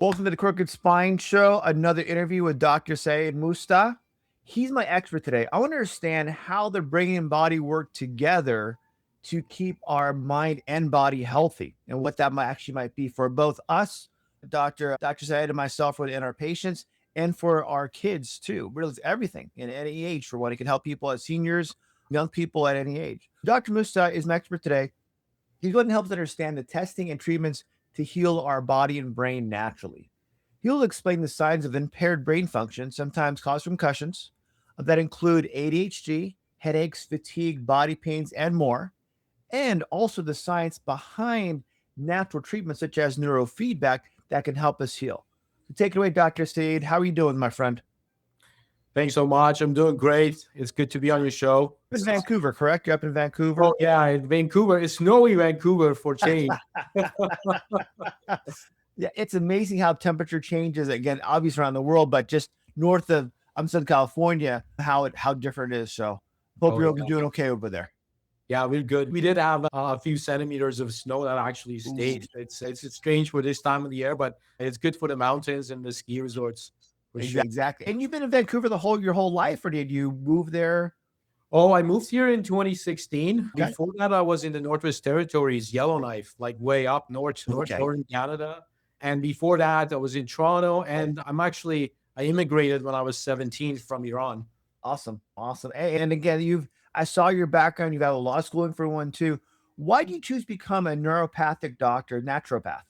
Welcome to the Crooked Spine Show, another interview with Dr. Saeid Mushtagh. He's my expert today. I want to understand how the brain and body work together to keep our mind and body healthy and what that might be for both us, Dr. Saeid and myself, and our patients, and for our kids too. Really, everything in any age for what it can help people as seniors, young people at any age. Dr. Mushtagh is my expert today. He's going to help us understand the testing and treatments to heal our body and brain naturally. He'll explain the signs of impaired brain function, sometimes caused from concussions, that include ADHD, headaches, fatigue, body pains, and more, and also the science behind natural treatments such as neurofeedback that can help us heal. So take it away, Dr. Saeid. How are you doing, my friend? Thanks so much. I'm doing great. It's good to be on your show. You're in Vancouver, correct? You're up in Vancouver? Oh, yeah, in Vancouver. It's snowy Vancouver for change. Yeah, it's amazing how temperature changes, again, obviously around the world, but just north of Southern California, how different it is. So hope you're doing okay over there. Yeah, we're good. We did have a few centimeters of snow that actually stayed. It's strange for this time of the year, but it's good for the mountains and the ski resorts. Exactly. And you've been in Vancouver your whole life, or did you move there? Oh, I moved here in 2016. Okay. Before that, I was in the Northwest Territories, Yellowknife, like way up north in Canada. And before that, I was in Toronto, and I immigrated when I was 17 from Iran. Awesome. And again, I saw your background. You've had a law schooling for one too. Why do you choose to become a neuropathic doctor, naturopath?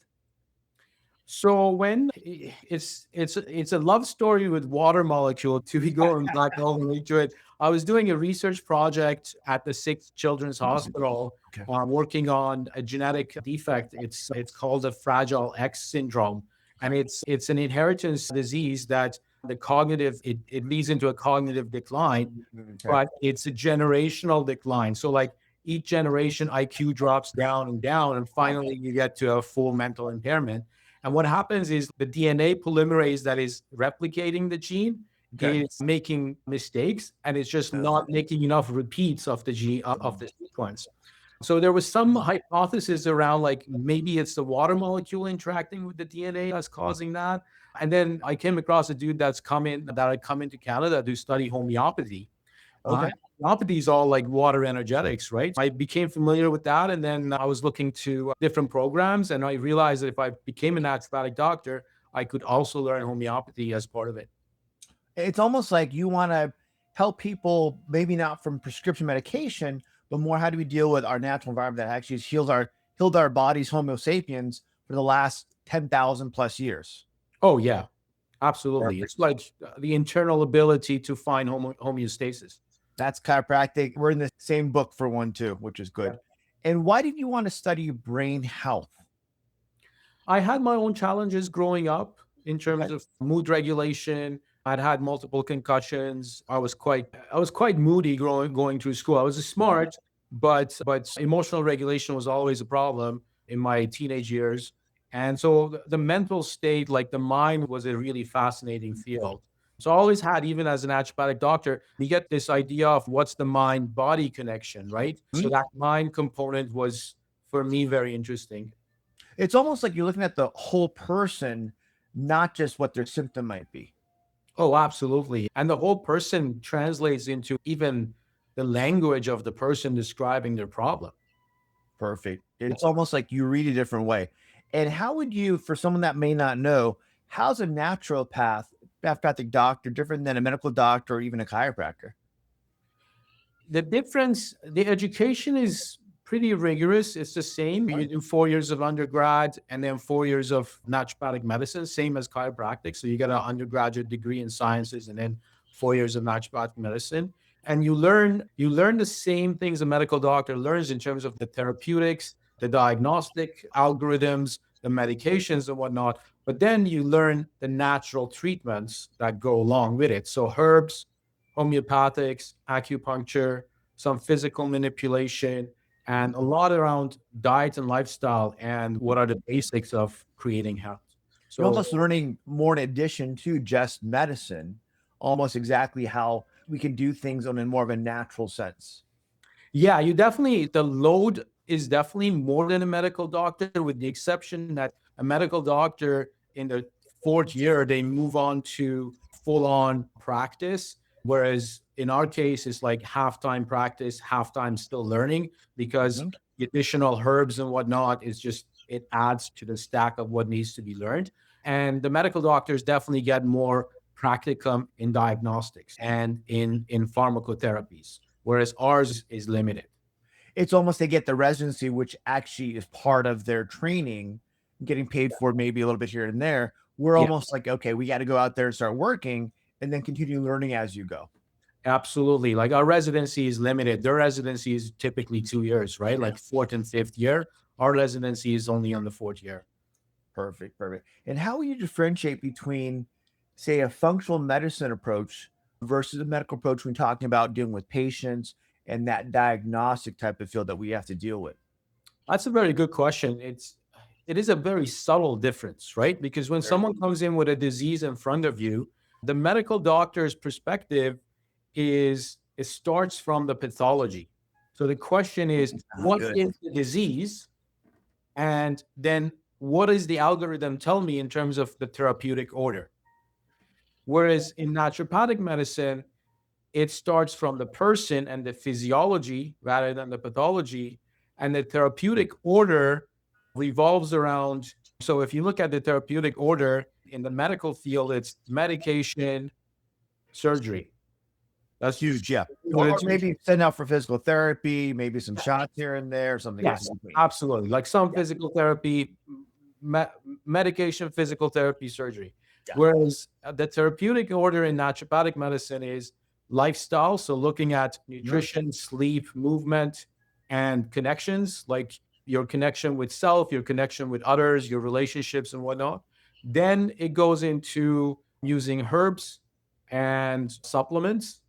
So when it's a love story with water molecule to be going back all the way to it. I was doing a research project at the 6th Children's Hospital, working on a genetic defect. It's called the Fragile X syndrome, and it's an inheritance disease that it leads into a cognitive decline, but it's a generational decline. So like each generation, IQ drops down and down, and finally you get to a full mental impairment. And what happens is the DNA polymerase that is replicating the gene is making mistakes, and it's just not making enough repeats of the gene of the sequence. So there was some hypothesis around like maybe it's the water molecule interacting with the DNA that's causing that. And then I came across a dude that had come into Canada to study homeopathy. Homeopathy is all like water energetics, right? I became familiar with that, and then I was looking to different programs, and I realized that if I became a naturopathic doctor, I could also learn homeopathy as part of it. It's almost like you want to help people, maybe not from prescription medication, but more how do we deal with our natural environment that actually healed our bodies, Homo sapiens, for the last 10,000 plus years. Oh yeah, absolutely. Perfect. It's like the internal ability to find homeostasis. That's chiropractic. We're in the same book for one too, which is good. Yeah. And why did you want to study brain health? I had my own challenges growing up in terms of mood regulation. I'd had multiple concussions. I was quite moody going through school. I was smart, but emotional regulation was always a problem in my teenage years. And so the mental state, like the mind, was a really fascinating field. So I always had, even as a naturopathic doctor, you get this idea of what's the mind-body connection, right? So that mind component was, for me, very interesting. It's almost like you're looking at the whole person, not just what their symptom might be. Oh, absolutely. And the whole person translates into even the language of the person describing their problem. Perfect. It's almost like you read a different way. And how would you, for someone that may not know, how's a naturopathic doctor different than a medical doctor or even a chiropractor? The difference, the education is pretty rigorous. It's the same. You do 4 years of undergrad and then 4 years of naturopathic medicine, same as chiropractic. So you get an undergraduate degree in sciences and then 4 years of naturopathic medicine. And you learn the same things a medical doctor learns in terms of the therapeutics, the diagnostic algorithms, the medications and whatnot. But then you learn the natural treatments that go along with it. So herbs, homeopathics, acupuncture, some physical manipulation, and a lot around diet and lifestyle and what are the basics of creating health. So you're almost learning more in addition to just medicine, almost exactly how we can do things in more of a natural sense. Yeah, the load is definitely more than a medical doctor, with the exception that a medical doctor in the fourth year, they move on to full on practice. Whereas in our case, it's like half-time practice, half-time still learning, because Mhm. the additional herbs and whatnot is just, it adds to the stack of what needs to be learned. And the medical doctors definitely get more practicum in diagnostics and in pharmacotherapies, whereas ours is limited. It's almost they get the residency, which actually is part of their training, getting paid for maybe a little bit here and there. We're Yeah, almost like, okay, we got to go out there and start working and then continue learning as you go. absolutely. Like our residency is limited. Their residency is typically 2 years, right? Yeah. Like fourth and fifth year. Our residency is only on the fourth year. Perfect, perfect. And how will you differentiate between, say, a functional medicine approach versus a medical approach when talking about dealing with patients and that diagnostic type of field that we have to deal with? That's a very good question. It is a very subtle difference, right? Because when Very. someone comes in with a disease in front of you, the medical doctor's perspective is it starts from the pathology. So the question is, what Good. is the disease? And then what does the algorithm tell me in terms of the therapeutic order? Whereas in naturopathic medicine, it starts from the person and the physiology rather than the pathology. And the therapeutic order revolves around. So if you look at the therapeutic order in the medical field, it's medication, surgery. That's Huge, yeah. what Or it's. maybe send out for physical therapy, maybe some shots here and there, something else Yes, in between. absolutely. Like some Yeah, physical therapy, me- medication, physical therapy, surgery. yeah, Whereas the therapeutic order in naturopathic medicine is lifestyle. So looking at mhm, nutrition, sleep, movement, and connections, like your connection with self, your connection with others, your relationships, and whatnot. Then it goes into using herbs and supplements.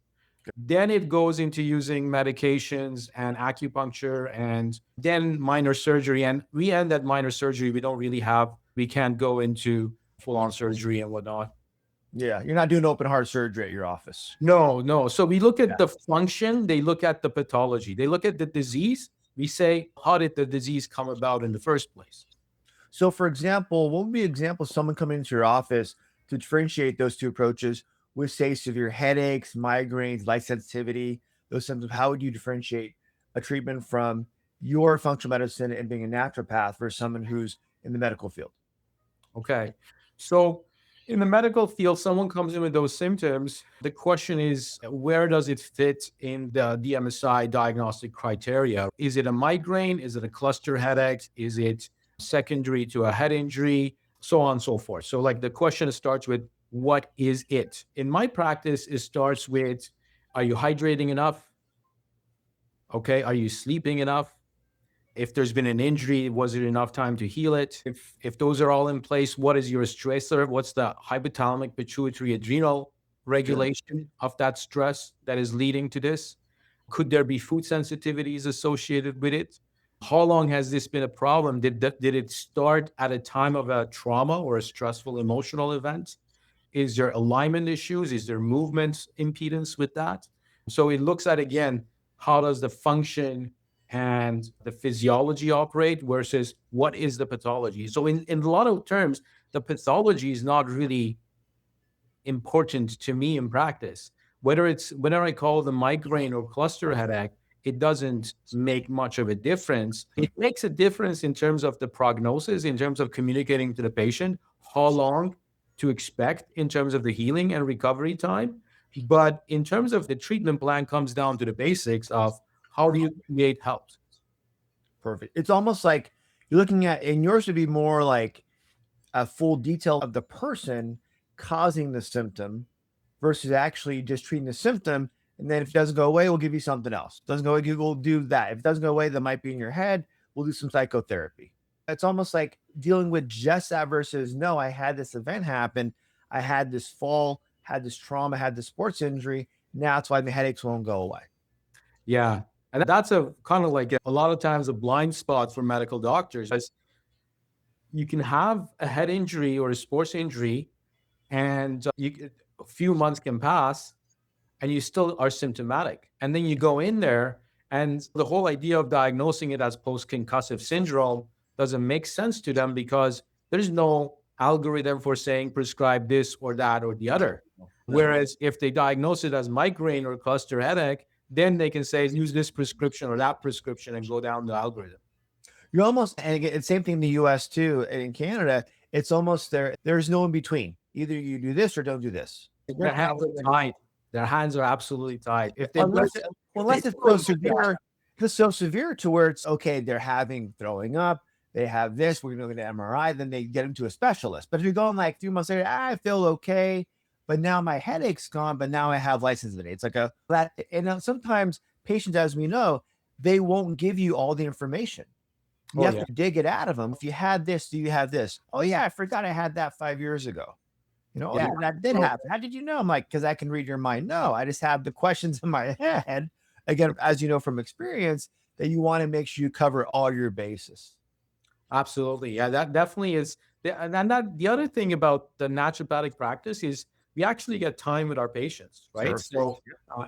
Then it goes into using medications and acupuncture and then minor surgery. And we end at minor surgery. We can't go into full on surgery and whatnot. yeah. You're not doing open heart surgery at your office. No, no. So we look Yeah. at the function, they look at the pathology, they look at the disease. We say, how did the disease come about in the first place? So, for example, what would be an example of someone coming into your office to differentiate those two approaches with, say, severe headaches, migraines, light sensitivity, those symptoms? How would you differentiate a treatment from your functional medicine and being a naturopath versus someone who's in the medical field? Okay. So in the medical field, someone comes in with those symptoms. The question is, where does it fit in the DMSI diagnostic criteria? Is it a migraine? Is it a cluster headache? Is it secondary to a head injury? So on and so forth. So, like, the question starts with, what is it? In my practice, it starts with, are you hydrating enough? Okay. Are you sleeping enough? If there's been an injury, was it enough time to heal it? If those are all in place, what is your stressor? What's the hypothalamic pituitary adrenal Sure. regulation of that stress that is leading to this? Could there be food sensitivities associated with it? How long has this been a problem? Did it start at a time of a trauma or a stressful emotional event? Is there alignment issues? Is there movement impedance with that? So it looks at, again, how does the function and the physiology operate versus what is the pathology. So in a lot of terms, the pathology is not really important to me in practice. Whether I call the migraine or cluster headache, it doesn't make much of a difference. It makes a difference in terms of the prognosis, in terms of communicating to the patient how long to expect in terms of the healing and recovery time. But in terms of the treatment plan, comes down to the basics of how do you create health. Perfect. It's almost like you're looking at, and yours would be more like a full detail of the person causing the symptom versus actually just treating the symptom. And then if it doesn't go away, we'll give you something else. Doesn't go away, we'll do that. If it doesn't go away, that might be in your head. We'll do some psychotherapy. It's almost like dealing with just that versus no, I had this event happen. I had this fall, had this trauma, had this sports injury. Now that's why the headaches won't go away. Yeah. And that's a kind of like a lot of times a blind spot for medical doctors. Is you can have a head injury or a sports injury, and a few months can pass, and you still are symptomatic. And then you go in there, and the whole idea of diagnosing it as post concussive syndrome doesn't make sense to them because there's no algorithm for saying prescribe this or that or the other. Whereas if they diagnose it as migraine or cluster headache, then they can say use this prescription or that prescription and go down the algorithm. You're almost, and again, it's same thing in the US too. And in Canada, it's almost there's no in between. Either you do this or don't do this. Their hands are tied. Their hands are absolutely tied. If they Unless, if unless it's so severe, it's so severe to where it's okay, they're having throwing up, they have this, we're gonna look at MRI, then they get them to a specialist. But if you're going like 3 months later, I feel okay, but now my headache's gone, but now I have license today. It's like a that, and sometimes patients, as we know, they won't give you all the information. You have to dig it out of them. If you had this, do you have this? Oh yeah, I forgot I had that 5 years ago. Oh, yeah, that did happen. How did you know? I'm like, because I can read your mind. No, I just have the questions in my head. Again, as you know from experience, that you want to make sure you cover all your bases. Absolutely. Yeah, that definitely is. And that the other thing about the naturopathic practice is we actually get time with our patients, right? Sure. So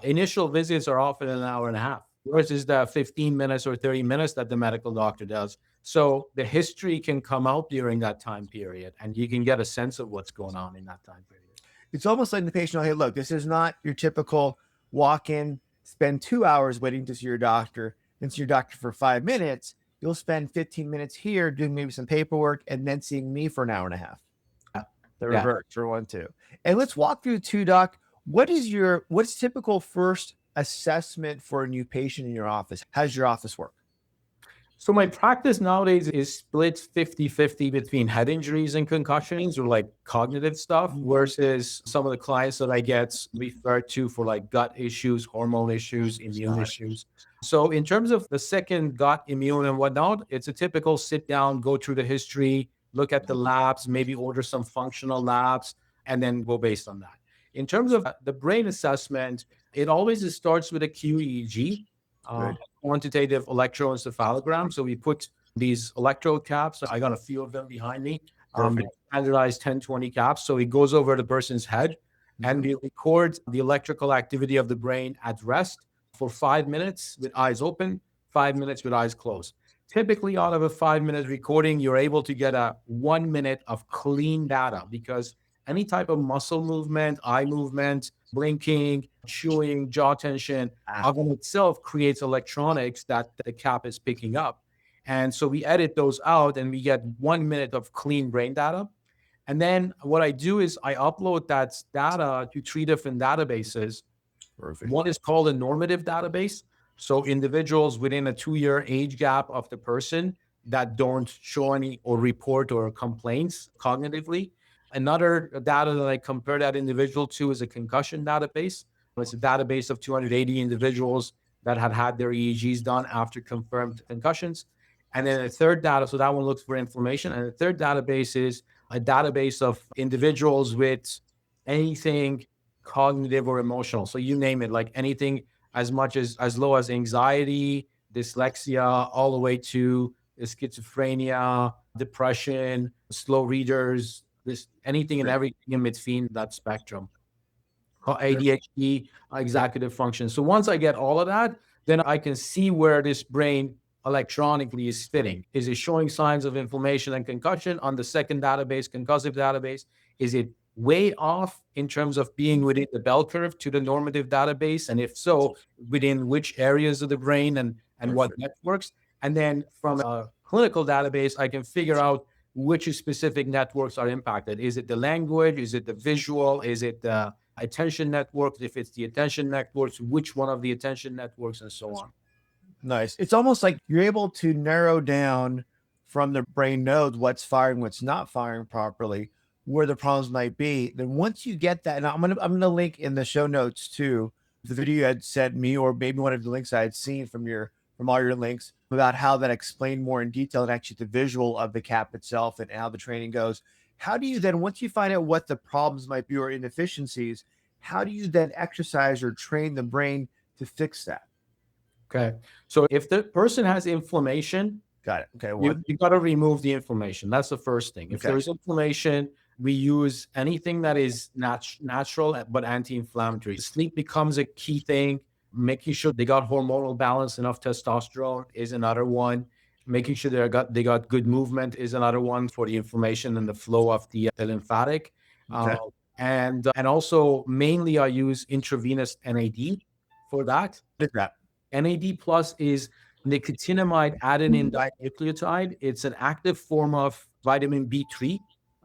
initial visits are often an hour and a half versus the 15 minutes or 30 minutes that the medical doctor does. So the history can come out during that time period and you can get a sense of what's going on in that time period. It's almost like the patient, hey, look, this is not your typical walk in, spend 2 hours waiting to see your doctor, then see your doctor for 5 minutes. You'll spend 15 minutes here doing maybe some paperwork and then seeing me for an hour and a half. The reverse for 1, 2. And let's walk through 2, Doc. What's typical first assessment for a new patient in your office? How does your office work? So my practice nowadays is split 50-50 between head injuries and concussions or like cognitive stuff versus some of the clients that I get referred to for like gut issues, hormone issues, immune issues. So in terms of the second gut immune and whatnot, it's a typical sit down, go through the history, look at the labs, maybe order some functional labs, and then go based on that. In terms of the brain assessment, it always starts with a QEEG. Quantitative electroencephalogram. So we put these electrode caps. I got a few of them behind me. Standardized 10-20 caps. So it goes over the person's head and we record the electrical activity of the brain at rest for 5 minutes with eyes open, 5 minutes with eyes closed. Typically, out of a 5-minute recording, you're able to get a 1 minute of clean data because any type of muscle movement, eye movement, blinking, chewing, jaw tension, in itself creates electronics that the cap is picking up. And so we edit those out and we get 1 minute of clean brain data. And then what I do is I upload that data to 3 different databases. Perfect. One is called a normative database. So individuals within a 2-year age gap of the person that don't show any or report or complaints cognitively. Another data that I compare that individual to is a concussion database. It's a database of 280 individuals that had their EEGs done after confirmed concussions. And then a third data, so that one looks for inflammation. And the third database is a database of individuals with anything cognitive or emotional. So you name it, like anything as much as low as anxiety, dyslexia, all the way to schizophrenia, depression, slow readers, anything and everything in between that spectrum. ADHD, executive function. So once I get all of that, then I can see where this brain electronically is fitting. Is it showing signs of inflammation and concussion on the second database, concussive database? Is it way off in terms of being within the bell curve to the normative database? And if so, within which areas of the brain and what networks? And then from a clinical database, I can figure out which specific networks are impacted. Is it the language? Is it the visual? Is it the attention networks? If it's the attention networks, which one of the attention networks and so on. Nice. It's almost like you're able to narrow down from the brain nodes what's firing, what's not firing properly, where the problems might be. Then once you get that, and I'm gonna link in the show notes too the video you had sent me, or maybe one of the links I had seen from all your links about how that explained more in detail and actually the visual of the cap itself and how the training goes. How do you then, once you find out what the problems might be or inefficiencies, how do you then exercise or train the brain to fix that? Okay. So if the person has inflammation, Got it. Okay. You got to remove the inflammation. That's the first thing. If there's inflammation, we use anything that is natural but anti-inflammatory. Sleep becomes a key thing. Making sure they got hormonal balance, enough testosterone is another one. Making sure they got good movement is another one for the inflammation and the flow of the lymphatic. Uh, Okay. and also mainly I use intravenous NAD for that. Did that. NAD plus is nicotinamide adenine dinucleotide. It's an active form of vitamin B3,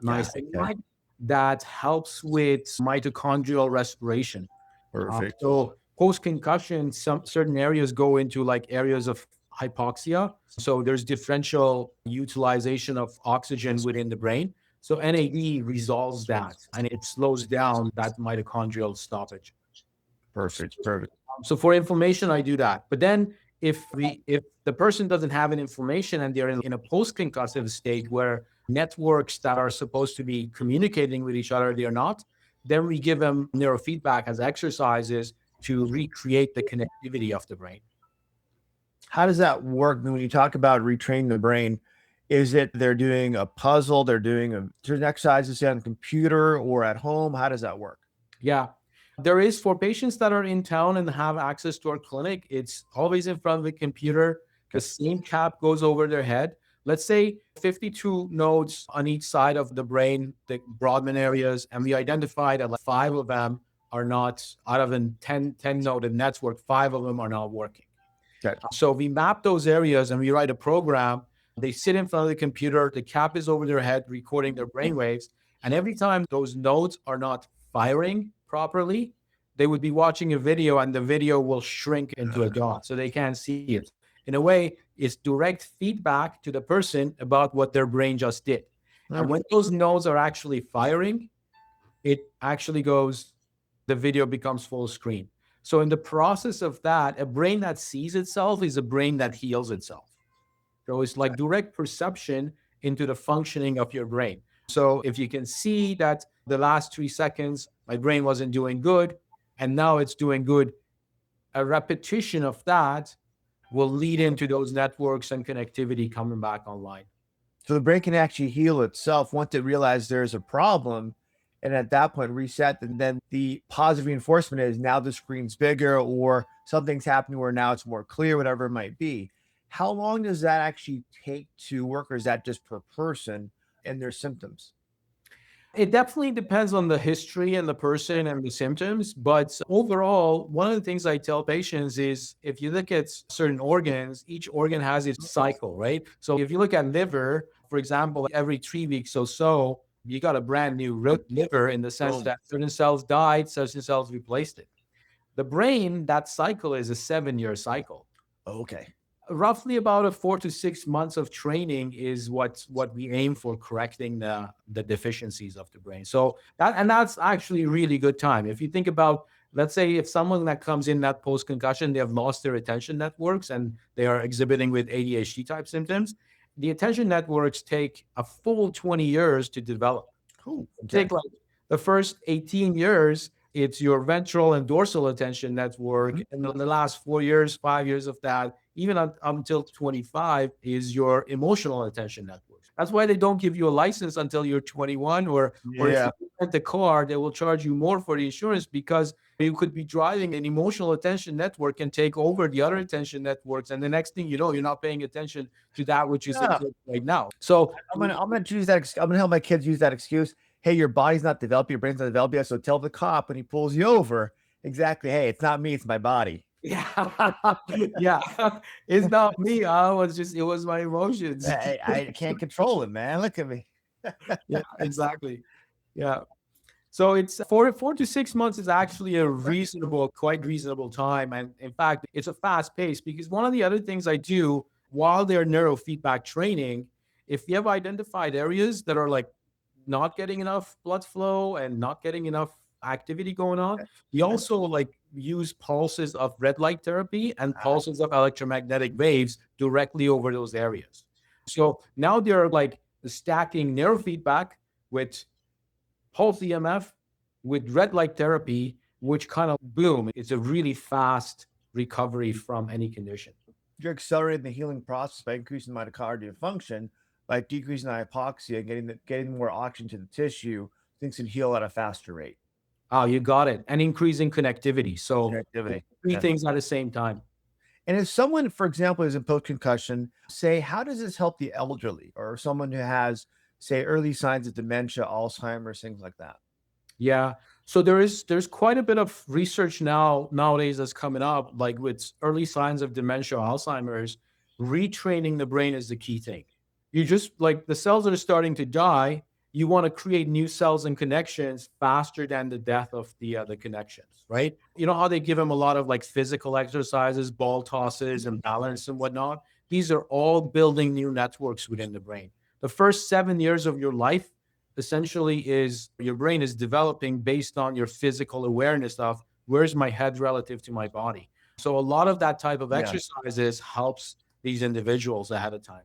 Got it. Okay. niacinamide, that helps with mitochondrial respiration. Perfect. So post concussion, some certain areas go into like areas of hypoxia. So there's differential utilization of oxygen within the brain. So NAD resolves that and it slows down that mitochondrial stoppage. Perfect. Perfect. So for inflammation, I do that. But then if the person doesn't have an inflammation and they're in a post-concussive state where networks that are supposed to be communicating with each other, they're not, then we give them neurofeedback as exercises to recreate the connectivity of the brain. How does that work when you talk about retraining the brain? Is it they're doing a puzzle, they're doing a certain exercises on the computer or at home? How does that work? Yeah. There is for patients that are in town and have access to our clinic, it's always in front of the computer. The Okay. same cap goes over their head. Let's say 52 nodes on each side of the brain, the Brodmann areas, and we identified that like five of them are not, out of the 10 noded network, five of them are not working. Okay. So we map those areas and we write a program. They sit in front of the computer, the cap is over their head, recording their brain waves. And every time those nodes are not firing properly, they would be watching a video and the video will shrink into a dot so they can't see it. In a way, it's direct feedback to the person about what their brain just did. And when those nodes are actually firing, it actually goes, the video becomes full screen. So in the process of that, a brain that sees itself is a brain that heals itself. So it's like direct perception into the functioning of your brain. So if you can see that the last 3 seconds, my brain wasn't doing good, and now it's doing good, a repetition of that will lead into those networks and connectivity coming back online. So the brain can actually heal itself once it realizes there's a problem. And at that point, reset. And then the positive reinforcement is now the screen's bigger or something's happening where now it's more clear, whatever it might be. How long does that actually take to work, or is that just per person and their symptoms? It definitely depends on the history and the person and the symptoms. But overall, one of the things I tell patients is if you look at certain organs, each organ has its cycle, right? So if you look at liver, for example, every 3 weeks or so, you got a brand new liver in the sense Boom. that certain cells died, certain cells replaced it. The brain, that cycle is a 7-year cycle. Okay. Roughly about a 4 to 6 months of training is what we aim for correcting the deficiencies of the brain. So that's actually a really good time. If you think about, let's say if someone that comes in that post concussion, they have lost their attention networks and they are exhibiting with ADHD type symptoms, the attention networks take a full 20 years to develop. Cool. Okay. Take like the first 18 years, it's your ventral and dorsal attention network. And in the last 4 years, 5 years of that, even until 25, is your emotional attention network. That's why they don't give you a license until you're 21, or if Yeah. you rent the car, they will charge you more for the insurance because you could be driving an emotional attention network and take over the other attention networks. And the next thing you know, you're not paying attention to that which is Yeah. important right now. So I'm gonna choose that. I'm gonna help my kids use that excuse. Hey, your body's not developed, your brain's not developed yet. So tell the cop when he pulls you over, exactly. Hey, it's not me, it's my body. yeah, yeah, it's not me. It was my emotions. I can't control it, man. Look at me. Yeah, exactly. Yeah. So it's 4 to 6 months is actually a quite reasonable time. And in fact, it's a fast pace because one of the other things I do while they're neurofeedback training, if you have identified areas that are like not getting enough blood flow and not getting enough activity going on, we also like use pulses of red light therapy and pulses of electromagnetic waves directly over those areas. So now they're like stacking neurofeedback with pulse EMF with red light therapy, which kind of boom, it's a really fast recovery from any condition. You're accelerating the healing process by increasing mitochondrial function, by decreasing the hypoxia and getting more oxygen to the tissue. Things can heal at a faster rate. Oh, you got it. And increasing connectivity. So Connectivity. three Yeah. things at the same time. And if someone, for example, is in post concussion, say, how does this help the elderly or someone who has, say, early signs of dementia, Alzheimer's, things like that? Yeah. So there's quite a bit of research nowadays that's coming up, like with early signs of dementia, Alzheimer's, retraining the brain is the key thing. You just like the cells that are starting to die, you want to create new cells and connections faster than the death of the connections, right? You know how they give them a lot of like physical exercises, ball tosses and balance and whatnot. These are all building new networks within the brain. The first 7 years of your life essentially is your brain is developing based on your physical awareness of where's my head relative to my body. So a lot of that type of Yeah. exercises helps these individuals ahead of time.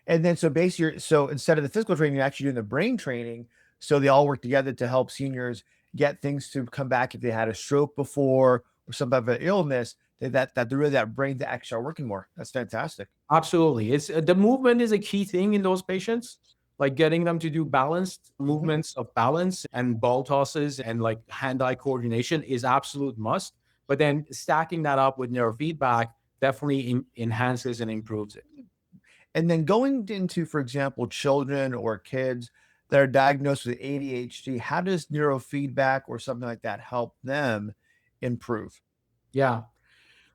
And then so basically, so instead of the physical training, you're actually doing the brain training. So they all work together to help seniors get things to come back if they had a stroke before or some type of illness, that really that brain to actually are working more. That's fantastic. Absolutely. It's the movement is a key thing in those patients, like getting them to do balanced Mhm. movements of balance and ball tosses and like hand-eye coordination is absolute must. But then stacking that up with neurofeedback definitely enhances and improves it. And then going into, for example, children or kids that are diagnosed with ADHD, how does neurofeedback or something like that help them improve? Yeah.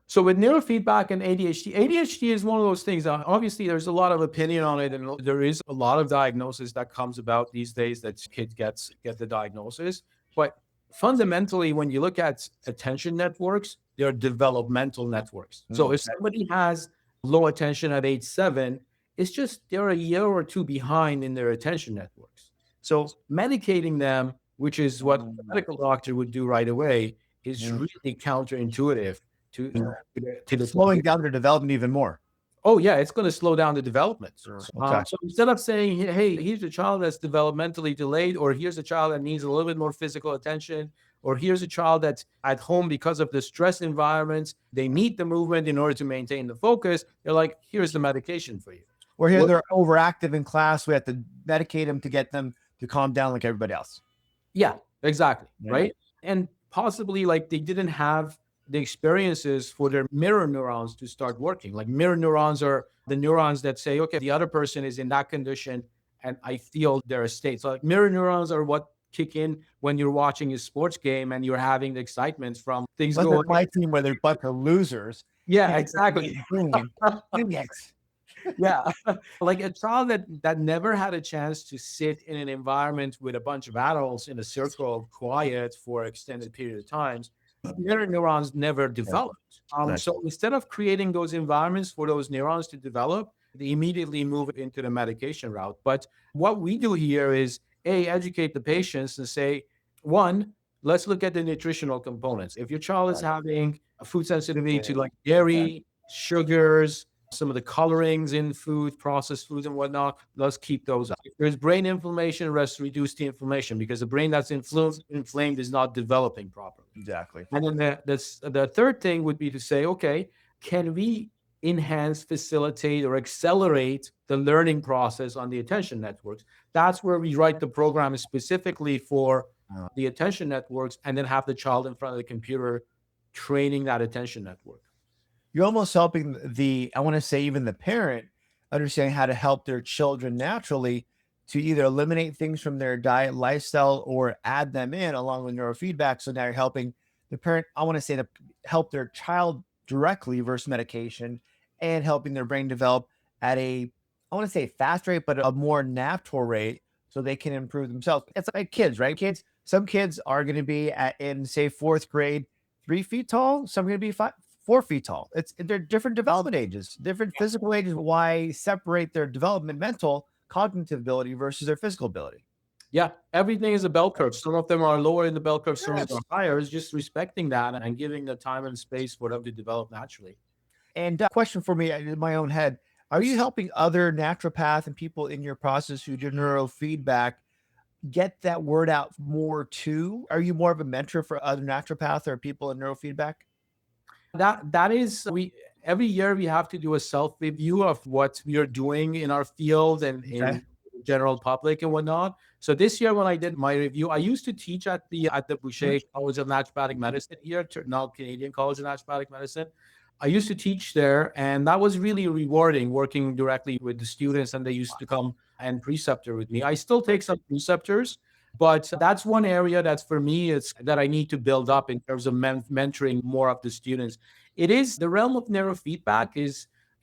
So with neurofeedback and ADHD, ADHD is one of those things. Obviously, there's a lot of opinion on it, and there is a lot of diagnosis that comes about these days that kids get the diagnosis. But fundamentally, when you look at attention networks, they're developmental networks. So if Okay. somebody has low attention at age 7, it's just they're a year or two behind in their attention networks. So medicating them, which is what a Mm, medical doctor would do right away, is mm, really counterintuitive to mm. to the Slowing down their development even more. oh yeah, it's going to slow down the development. Sure. Okay. So instead of saying, hey, here's a child that's developmentally delayed, or here's a child that needs a little bit more physical attention, or here's a child that's at home because of the stress environments, they need the movement in order to maintain the focus. They're like, here's the medication for you. Or here Well, they're overactive in class. We have to medicate them to get them to calm down like everybody else. yeah, exactly. Yeah. Right. And possibly like they didn't have the experiences for their mirror neurons to start working. Like mirror neurons are the neurons that say, okay, the other person is in that condition and I feel their state. So like mirror neurons are what kick in when you're watching a sports game and you're having the excitement from things Unless going. it's my team where they're a bunch of losers. Yeah, exactly. Yes. Yeah. Like a child that never had a chance to sit in an environment with a bunch of adults in a circle, quiet for extended period of times, mirror neurons never developed. Nice. So instead of creating those environments for those neurons to develop, they immediately move into the medication route. But what we do here is educate the patients and say, one, let's look at the nutritional components. If your child is having a food sensitivity to like dairy, sugars, some of the colorings in food, processed foods and whatnot, let's keep those up. If there's brain inflammation, let's reduce the inflammation because the brain that's inflamed is not developing properly. Exactly. And then the third thing would be to say, okay, can we enhance, facilitate, or accelerate the learning process on the attention networks? That's where we write the program specifically for Uh, the attention networks and then have the child in front of the computer training that attention network. You're almost helping I want to say, even the parent understand how to help their children naturally to either eliminate things from their diet lifestyle or add them in along with neurofeedback. So now you're helping the parent, I want to say, to help their child directly versus medication and helping their brain develop at I want to say fast rate, but a more natural rate so they can improve themselves. It's like kids, right? Some kids are going to be in, say, fourth grade, 3 feet tall. Some are going to be 4 feet tall. They're different development ages, different physical ages. Why separate their development, mental, cognitive ability versus their physical ability? Yeah, everything is a bell curve. Some of them are lower in the bell curve, some of them Yes. are higher. It's just respecting that and giving the time and space for them to develop naturally. And question for me in my own head: are you helping other naturopath and people in your process who do neurofeedback get that word out more too? Are you more of a mentor for other naturopaths or people in neurofeedback? That is we every year we have to do a self review of what we are doing in our field and Okay. in general public and whatnot. So this year when I did my review, I used to teach at the Mhm. Boucher College of Naturopathic Medicine here, now Canadian College of Naturopathic Medicine. I used to teach there, and that was really rewarding working directly with the students, and they used to come and preceptor with me. I still take some preceptors, but that's one area that's for me, it's that I need to build up in terms of mentoring more of the students. It is the realm of neurofeedback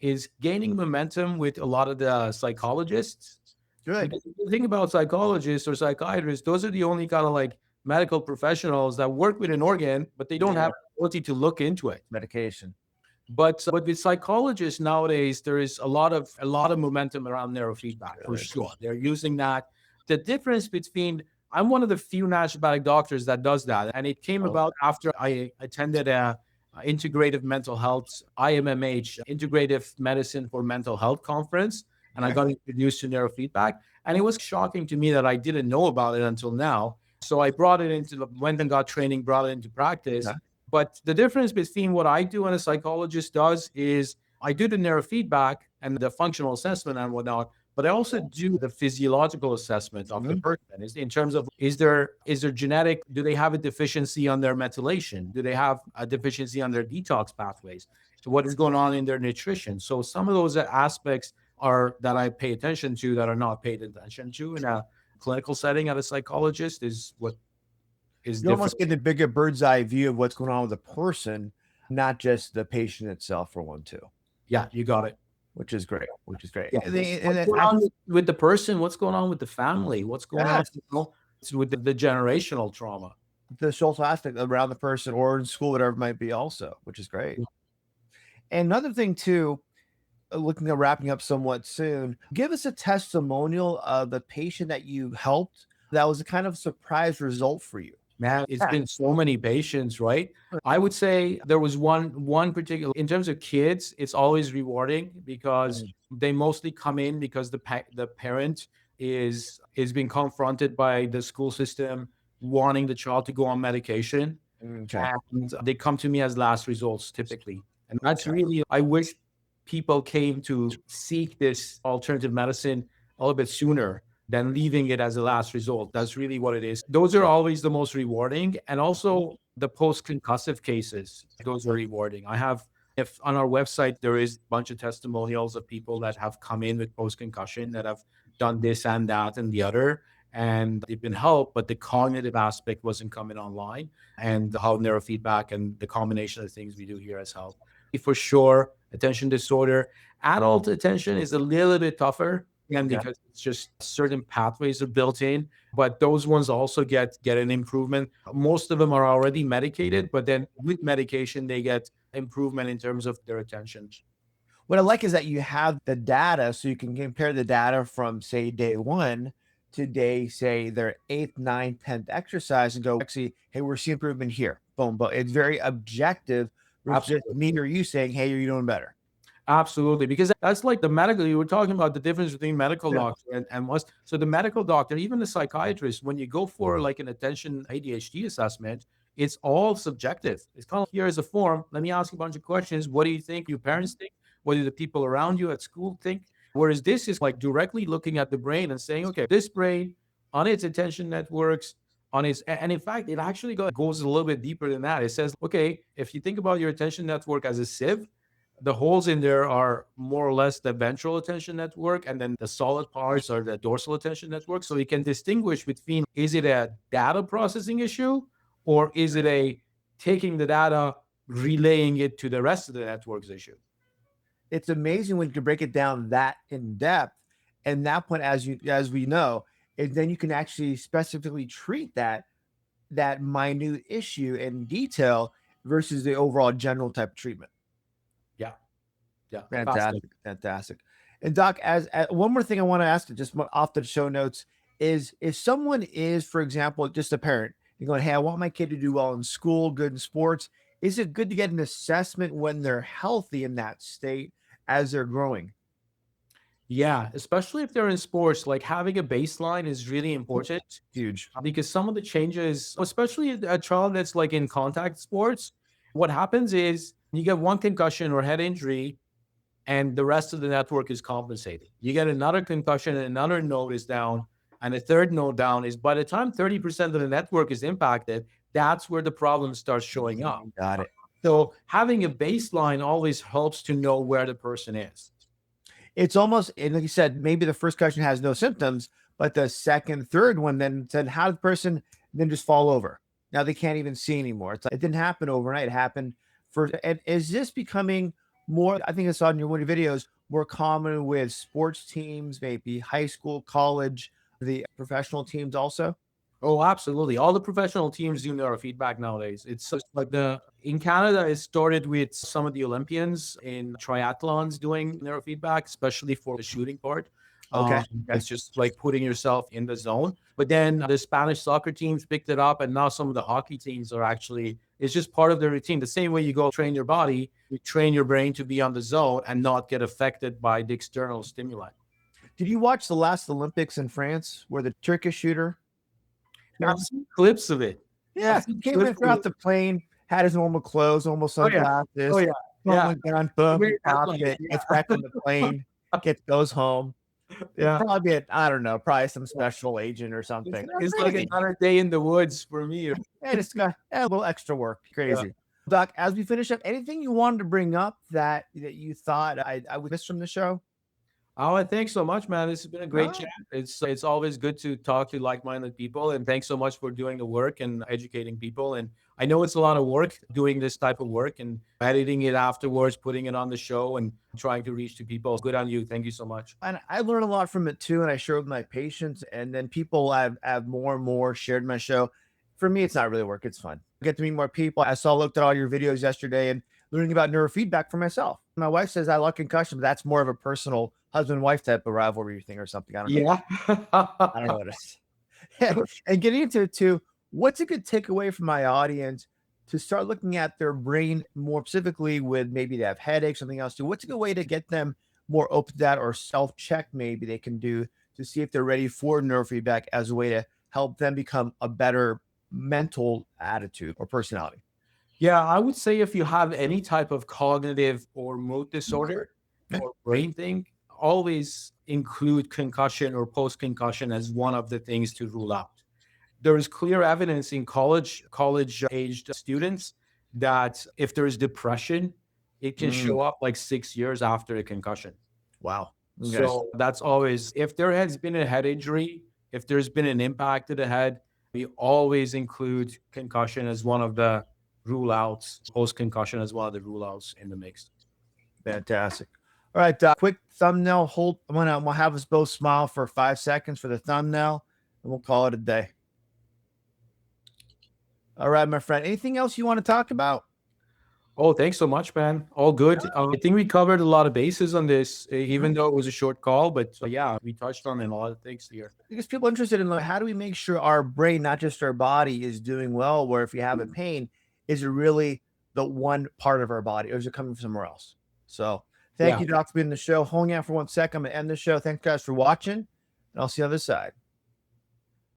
is gaining momentum with a lot of the psychologists. Good. Because if you think about psychologists or psychiatrists, those are the only kind of like medical professionals that work with an organ, but they don't Yeah. have the ability to look into it. Medication. But with psychologists nowadays, there is a lot of momentum around neurofeedback for Good. sure. They're using that. The difference between I'm one of the few naturopathic doctors that does that, and it came Oh, about after I attended a integrative mental health IMMH integrative medicine for mental health conference, and I okay. got introduced to neurofeedback, and it was shocking to me that I didn't know about it until now. So I brought it went and got training, brought it into practice, Okay. but the difference between what I do and a psychologist does is I do the neurofeedback and the functional assessment and whatnot, but I also do the physiological assessment of the Mhm. person in terms of is there genetic, do they have a deficiency on their methylation? Do they have a deficiency on their detox pathways? So what is going on in their nutrition? So some of those aspects are that I pay attention to that are not paid attention to in a clinical setting at a psychologist is what is You different. almost get the bigger bird's eye view of what's going on with the person, not just the patient itself, for one, too, Yeah, you got it. which is great. Which is great. Yeah. And What's then going on with the person? What's going on with the family? What's going on, yes, with the generational trauma? the social aspect around the person or in school, whatever it might be, also, which is great. And another thing, too, looking at wrapping up somewhat soon, give us a testimonial of the patient that you helped that was a kind of surprise result for you. Man, it's Yeah. been so many patients, right? I would say there was one particular in terms of kids, it's always rewarding because Mm, they mostly come in because the parent is being confronted by the school system wanting the child to go on medication, okay. and they come to me as last results typically. And that's Okay. really, I wish people came to seek this alternative medicine a little bit sooner than leaving it as a last result. That's really what it is. Those are always the most rewarding. And also the post concussive cases, those are rewarding. If on our website, there is a bunch of testimonials of people that have come in with post concussion that have done this and that and the other, and they've been helped, but the cognitive aspect wasn't coming online, and how neurofeedback and the combination of things we do here has helped. For sure, attention disorder, adult attention is a little bit tougher, and Okay. because it's just certain pathways are built in, but those ones also get an improvement. Most of them are already medicated, but then with medication, they get improvement in terms of their attention. What I like is that you have the data so you can compare the data from, say, day one to day, say, their eighth, ninth, 10th exercise and go, actually, hey, we're seeing improvement here. Boom, boom. It's very objective versus just Absolutely. me or you saying, hey, you're doing better. Absolutely, because that's like the medical. You were talking about the difference between medical Yeah. doctor and what's so the medical doctor, even the psychiatrist, when you go for like an attention ADHD assessment, it's all subjective. It's kind of here is a form. Let me ask you a bunch of questions. What do you think? Your parents think? What do the people around you at school think? Whereas this is like directly looking at the brain and saying, okay, this brain on its attention networks, on its and in fact, it actually goes a little bit deeper than that. It says, okay, if you think about your attention network as a sieve, the holes in there are more or less the ventral attention network, and then the solid parts are the dorsal attention network. So you can distinguish between, is it a data processing issue, or is it a taking the data, relaying it to the rest of the networks issue? It's amazing when you can break it down that in depth. And that point, as we know, and then you can actually specifically treat that minute issue in detail versus the overall general type of treatment. Yeah, yeah, fascinating. Fantastic, fantastic. And doc, as one more thing I want to ask, just off the show notes, is if someone is, for example, just a parent, and going, "Hey, I want my kid to do well in school, good in sports," is it good to get an assessment when they're healthy in that state as they're growing? Yeah, especially if they're in sports, like having a baseline is really important Huge. because some of the changes, especially a child that's like in contact sports, what happens is you get one concussion or head injury, and the rest of the network is compensating. You get another concussion and another node is down, and a third node down is by the time 30% of the network is impacted, that's where the problem starts showing up. Got it. So having a baseline always helps to know where the person is. It's almost, and like you said, maybe the first question has no symptoms, but the second, third one then said, how did the person then just fall over? Now they can't even see anymore. It's like, it didn't happen overnight. It happened for, and is this becoming more? I think I saw in your one of your videos more common with sports teams, maybe high school, college, the professional teams also. Oh, absolutely. All the professional teams do neurofeedback nowadays. It's just like the in Canada, it started with some of the Olympians in triathlons doing neurofeedback, especially for the shooting part. Okay. Okay. It's just like putting yourself in the zone. But then the Spanish soccer teams picked it up, and now some of the hockey teams are actually, it's just part of their routine. The same way you go train your body, you train your brain to be on the zone and not get affected by the external stimuli. Did you watch the last Olympics in France where the Turkish shooter? I've seen clips of it. Yeah, I've he seen came clips in of throughout it. the plane, had his normal clothes, normal Oh yeah. Oh sunglasses, yeah. pulled Yeah. the gun, boom, he Weird pops headline. it, gets Yeah. back on the plane, goes home. Yeah. Probably I don't know, probably some Yeah. special agent or something. That's It's like crazy. another day in the woods for me. Yeah, just got a little extra work. Yeah. Crazy. Doc, as we finish up, anything you wanted to bring up that you thought I would miss from the show? Oh, thanks so much, man. This has been a great No. chat. It's always good to talk to like-minded people, and thanks so much for doing the work and educating people. And I know it's a lot of work doing this type of work and editing it afterwards, putting it on the show, and trying to reach to people. Good on you. Thank you so much. And I learned a lot from it too, and I share with my patients, and then people have more and more shared my show. For me, it's not really work; it's fun. I get to meet more people. I saw looked at all your videos yesterday and learning about neurofeedback for myself. My wife says I like concussion, but that's more of a personal husband-wife type of rivalry thing or something. I don't know. Yeah. I don't know what it is. And getting into it too, what's a good takeaway from my audience to start looking at their brain more specifically with maybe they have headaches, something else too? What's a good way to get them more open to that or self-check maybe they can do to see if they're ready for neurofeedback as a way to help them become a better mental attitude or personality? Yeah, I would say if you have any type of cognitive or mood disorder or brain thing, always include concussion or post-concussion as one of the things to rule out. There is clear evidence in college aged students that if there is depression, it can Mm, show up like 6 years after a concussion. wow. Okay. So that's always, if there has been a head injury, if there's been an impact to the head, we always include concussion as one of the rule outs, post concussion as one of the rule outs in the mix. Fantastic. All right, quick thumbnail hold. I'm gonna have us both smile for 5 seconds for the thumbnail, and we'll call it a day. All right, my friend. Anything else you want to talk about? Oh, thanks so much, man. All good. I think we covered a lot of bases on this, even though it was a short call. But yeah, we touched on a lot of things here. Because people are interested in like how do we make sure our brain, not just our body, is doing well. Where if we have a pain, is it really the one part of our body, or is it coming from somewhere else? So, thank Yeah. you, Doc, for being on the show. Holding out for 1 second. I'm gonna end the show. Thanks, guys, for watching, and I'll see you on the other side.